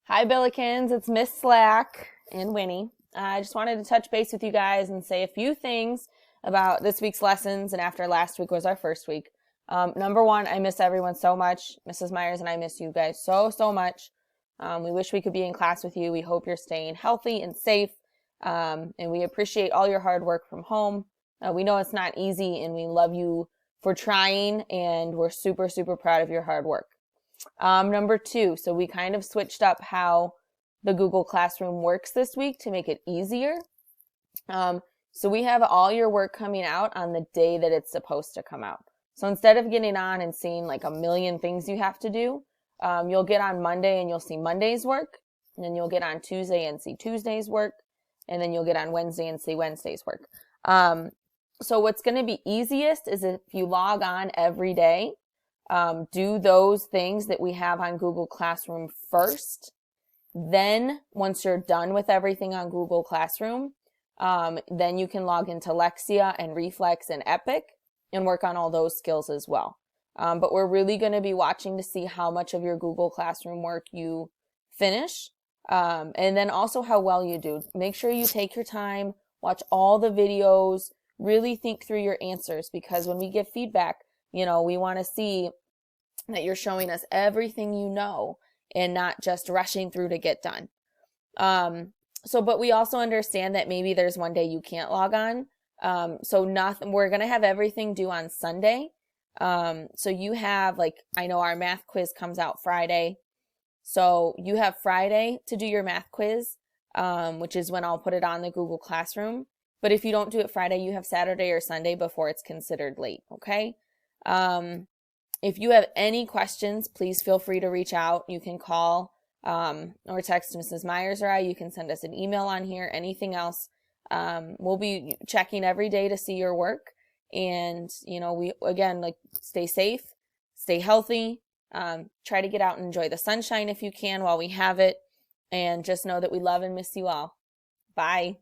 Hi, Billikens. It's Miss Slack and Winnie. I just wanted to touch base with you guys and say a few things about this week's lessons and after last week was our first week. Number one, I miss everyone so much. Mrs. Myers and I miss you guys so much. We wish we could be in class with you. We hope you're staying healthy and safe. And we appreciate all your hard work from home. We know it's not easy and we love you for trying, and we're super proud of your hard work. Number two, so we kind of switched up how the Google Classroom works this week to make it easier. So we have all your work coming out on the day that it's supposed to come out. So instead of getting on and seeing like a million things you have to do, you'll get on Monday and you'll see Monday's work, and then you'll get on Tuesday and see Tuesday's work, and then you'll get on Wednesday and see Wednesday's work. So what's going to be easiest is if you log on every day, do those things that we have on Google Classroom first. Then once you're done with everything on Google Classroom, then you can log into Lexia and Reflex and Epic and work on all those skills as well. But we're really going to be watching to see how much of your Google Classroom work you finish, and then also how well you do. Make sure you take your time, watch all the videos, really think through your answers, because when we give feedback, we want to see that you're showing us everything you know and not just rushing through to get done. But we also understand that maybe there's one day you can't log on. We're going to have everything due on Sunday. So you have, I know our math quiz comes out Friday. So you have Friday to do your math quiz, which is when I'll put it on the Google Classroom. But if you don't do it Friday, you have Saturday or Sunday before it's considered late, okay? If you have any questions, please feel free to reach out. You can call or text Mrs. Myers or I. You can send us an email on here, anything else. We'll be checking every day to see your work. And, stay safe, stay healthy, try to get out and enjoy the sunshine if you can while we have it. And just know that we love and miss you all. Bye.